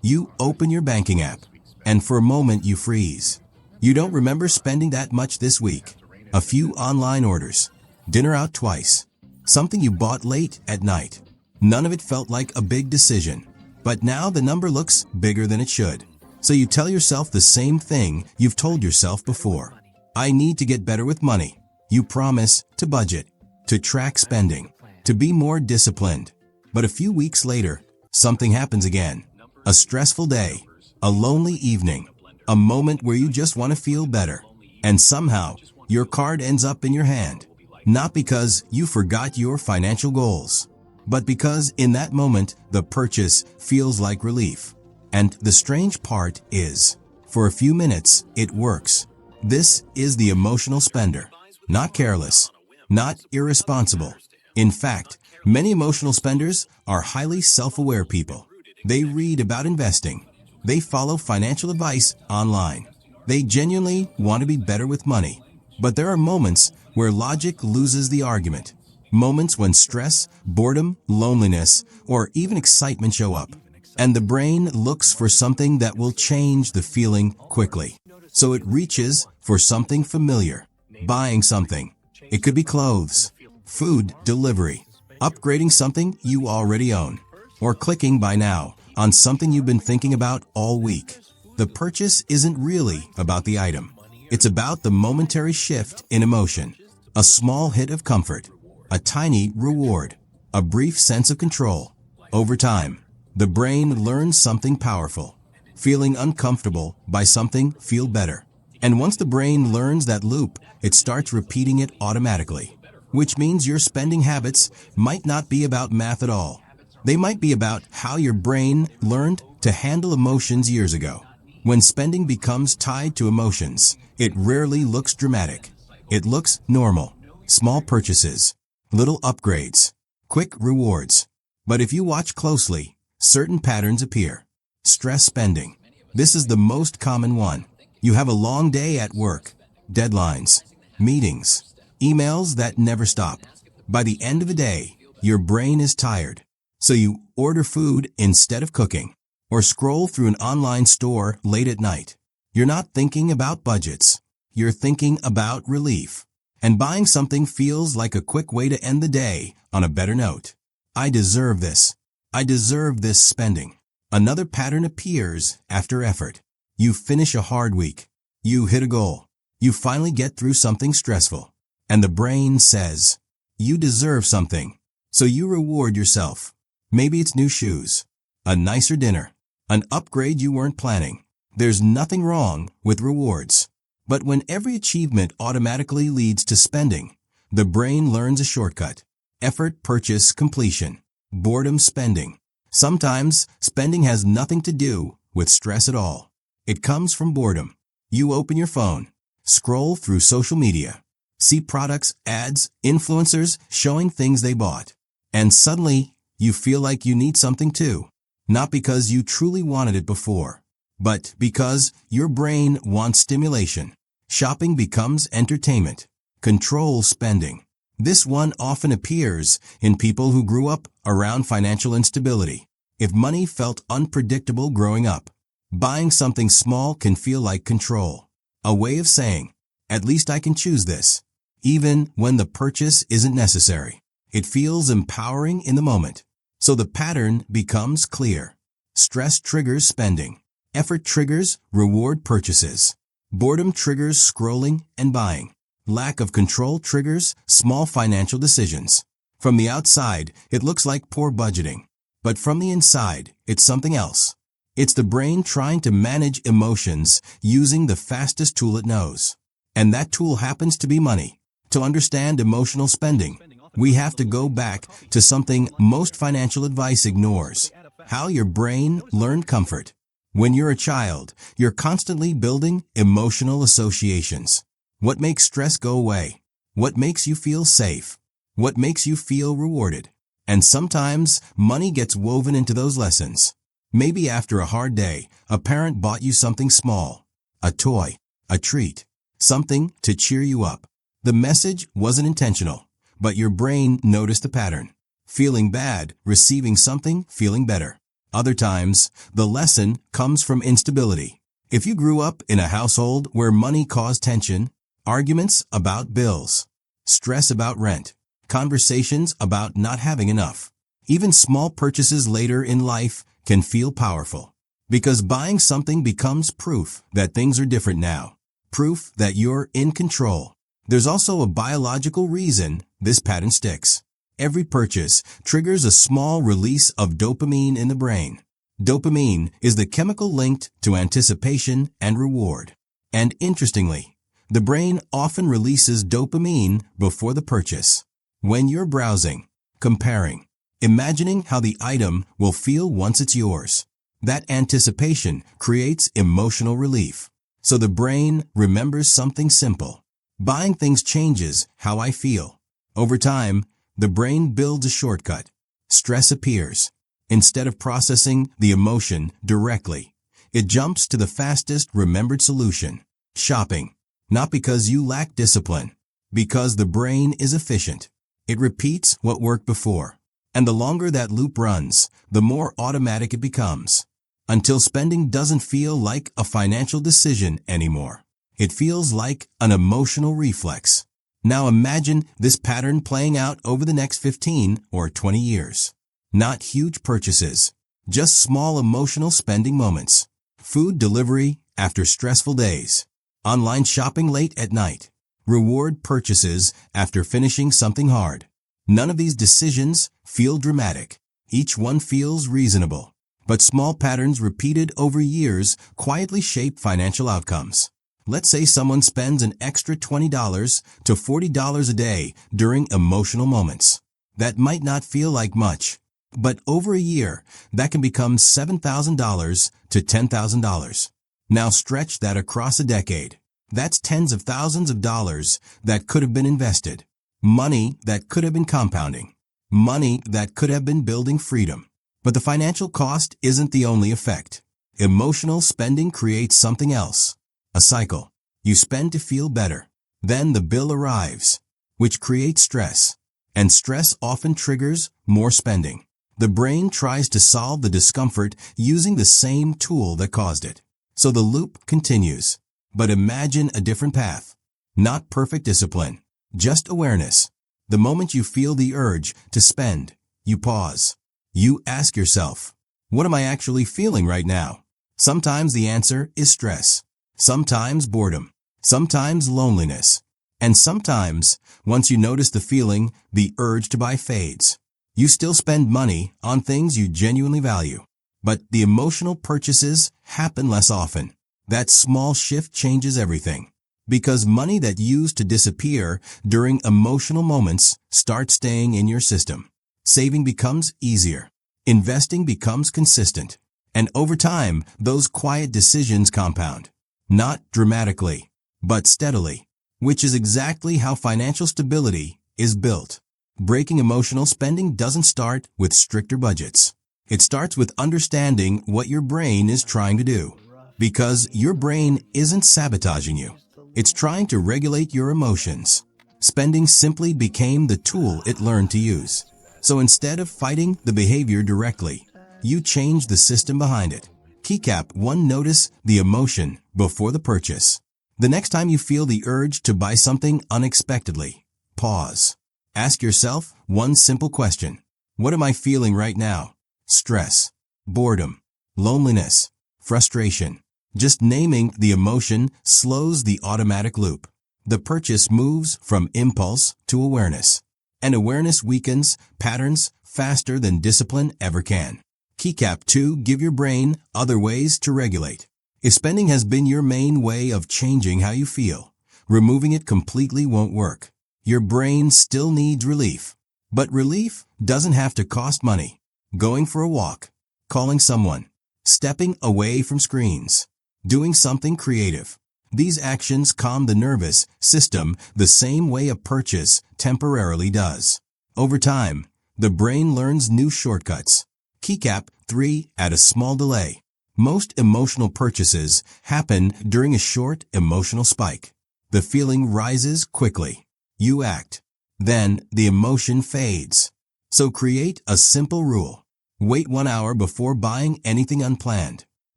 You open your banking app, and for a moment you freeze. You don't remember spending that much this week. A few online orders, dinner out twice, something you bought late at night. None of it felt like a big decision, but now the number looks bigger than it should. So you tell yourself the same thing you've told yourself before. I need to get better with money. You promise to budget, to track spending, to be more disciplined. But a few weeks later, something happens again. A stressful day, a lonely evening, a moment where you just want to feel better. And somehow, your card ends up in your hand. Not because you forgot your financial goals, but because in that moment, the purchase feels like relief. And the strange part is, for a few minutes, it works. This is the emotional spender. Not careless, not irresponsible. In fact, many emotional spenders are highly self-aware people. They read about investing. They follow financial advice online. They genuinely want to be better with money. But there are moments where logic loses the argument. Moments when stress, boredom, loneliness, or even excitement show up. And the brain looks for something that will change the feeling quickly. So it reaches for something familiar. Buying something. It could be clothes, food delivery, upgrading something you already own, or clicking buy now on something you've been thinking about all week. The purchase isn't really about the item. It's about the momentary shift in emotion. A small hit of comfort, a tiny reward, a brief sense of control. Over time, the brain learns something powerful. Feeling uncomfortable by something, feel better. And once the brain learns that loop, it starts repeating it automatically. Which means your spending habits might not be about math at all. They might be about how your brain learned to handle emotions years ago. When spending becomes tied to emotions, it rarely looks dramatic. It looks normal. Small purchases, little upgrades, quick rewards. But if you watch closely, certain patterns appear. Stress spending. This is the most common one. You have a long day at work, deadlines, meetings, emails that never stop. By the end of the day, your brain is tired. So you order food instead of cooking, or scroll through an online store late at night. You're not thinking about budgets. You're thinking about relief. And buying something feels like a quick way to end the day on a better note. I deserve this. I deserve this spending. Another pattern appears after effort. You finish a hard week. You hit a goal. You finally get through something stressful. And the brain says, you deserve something. So you reward yourself. Maybe it's new shoes, a nicer dinner, an upgrade you weren't planning. There's nothing wrong with rewards. But when every achievement automatically leads to spending, the brain learns a shortcut. Effort, purchase, completion. Boredom, spending. Sometimes spending has nothing to do with stress at all. It comes from boredom. You open your phone, scroll through social media, see products, ads, influencers showing things they bought. And suddenly, you feel like you need something too. Not because you truly wanted it before, but because your brain wants stimulation. Shopping becomes entertainment. Control spending. This one often appears in people who grew up around financial instability. If money felt unpredictable growing up, buying something small can feel like control. A way of saying, at least I can choose this. Even when the purchase isn't necessary. It feels empowering in the moment. So the pattern becomes clear. Stress triggers spending. Effort triggers reward purchases. Boredom triggers scrolling and buying. Lack of control triggers small financial decisions. From the outside, it looks like poor budgeting. But from the inside, it's something else. It's the brain trying to manage emotions using the fastest tool it knows. And that tool happens to be money. To understand emotional spending, we have to go back to something most financial advice ignores. How your brain learned comfort. When you're a child, you're constantly building emotional associations. What makes stress go away? What makes you feel safe? What makes you feel rewarded? And sometimes money gets woven into those lessons. Maybe after a hard day, a parent bought you something small. A toy, a treat, something to cheer you up. The message wasn't intentional, but your brain noticed the pattern. Feeling bad, receiving something, feeling better. Other times, the lesson comes from instability. If you grew up in a household where money caused tension, arguments about bills, stress about rent, conversations about not having enough, even small purchases later in life can feel powerful. Because buying something becomes proof that things are different now. Proof that you're in control. There's also a biological reason this pattern sticks. Every purchase triggers a small release of dopamine in the brain. Dopamine is the chemical linked to anticipation and reward. And interestingly, the brain often releases dopamine before the purchase. When you're browsing, comparing, imagining how the item will feel once it's yours, that anticipation creates emotional relief. So the brain remembers something simple. Buying things changes how I feel. Over time, the brain builds a shortcut. Stress appears. Instead of processing the emotion directly, it jumps to the fastest remembered solution: shopping. Not because you lack discipline, because the brain is efficient. It repeats what worked before. And the longer that loop runs, the more automatic it becomes. Until spending doesn't feel like a financial decision anymore. It feels like an emotional reflex. Now imagine this pattern playing out over the next 15 or 20 years. Not huge purchases, just small emotional spending moments. Food delivery after stressful days. Online shopping late at night. Reward purchases after finishing something hard. None of these decisions feel dramatic. Each one feels reasonable. But small patterns repeated over years quietly shape financial outcomes. Let's say someone spends an extra $20 to $40 a day during emotional moments. That might not feel like much, but over a year, that can become $7,000 to $10,000. Now stretch that across a decade. That's tens of thousands of dollars that could have been invested. Money that could have been compounding. Money that could have been building freedom. But the financial cost isn't the only effect. Emotional spending creates something else. A cycle. You spend to feel better. Then the bill arrives, which creates stress. And stress often triggers more spending. The brain tries to solve the discomfort using the same tool that caused it. So the loop continues. But imagine a different path. Not perfect discipline, just awareness. The moment you feel the urge to spend, you pause. You ask yourself, what am I actually feeling right now? Sometimes the answer is stress. Sometimes boredom. Sometimes loneliness. And sometimes, once you notice the feeling, the urge to buy fades. You still spend money on things you genuinely value. But the emotional purchases happen less often. That small shift changes everything. Because money that used to disappear during emotional moments starts staying in your system. Saving becomes easier. Investing becomes consistent. And over time, those quiet decisions compound. Not dramatically, but steadily. Which is exactly how financial stability is built. Breaking emotional spending doesn't start with stricter budgets. It starts with understanding what your brain is trying to do. Because your brain isn't sabotaging you. It's trying to regulate your emotions. Spending simply became the tool it learned to use. So instead of fighting the behavior directly, you change the system behind it. Keycap 1. Notice the emotion before the purchase. The next time you feel the urge to buy something unexpectedly, pause. Ask yourself one simple question. What am I feeling right now? Stress, boredom, loneliness, frustration. Just naming the emotion slows the automatic loop. The purchase moves from impulse to awareness. And awareness weakens patterns faster than discipline ever can. Keycap 2. Give your brain other ways to regulate. If spending has been your main way of changing how you feel, removing it completely won't work. Your brain still needs relief. But relief doesn't have to cost money. Going for a walk, calling someone, stepping away from screens, doing something creative. These actions calm the nervous system the same way a purchase temporarily does. Over time, the brain learns new shortcuts. Keycap 3. Add a small delay. Most emotional purchases happen during a short emotional spike. The feeling rises quickly. You act. Then the emotion fades. So create a simple rule. Wait 1 hour before buying anything unplanned.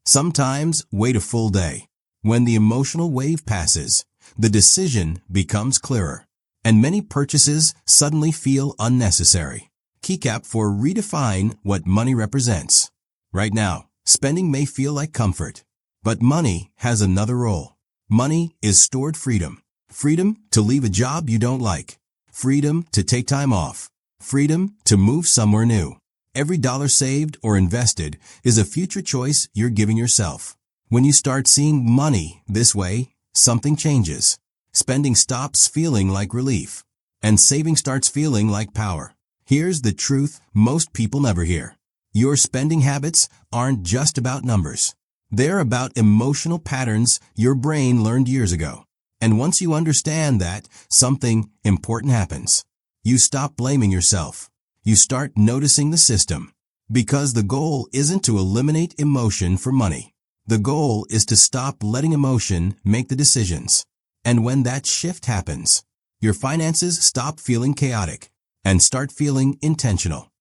Sometimes wait a full day. When the emotional wave passes, the decision becomes clearer, and many purchases suddenly feel unnecessary. Keycap for redefine what money represents. Right now, spending may feel like comfort, but money has another role. Money is stored freedom. Freedom to leave a job you don't like. Freedom to take time off. Freedom to move somewhere new. Every dollar saved or invested is a future choice you're giving yourself. When you start seeing money this way, something changes. Spending stops feeling like relief, and saving starts feeling like power. Here's the truth most people never hear. Your spending habits aren't just about numbers. They're about emotional patterns your brain learned years ago. And once you understand that, something important happens. You stop blaming yourself. You start noticing the system. Because the goal isn't to eliminate emotion for money. The goal is to stop letting emotion make the decisions. And when that shift happens, your finances stop feeling chaotic and start feeling intentional.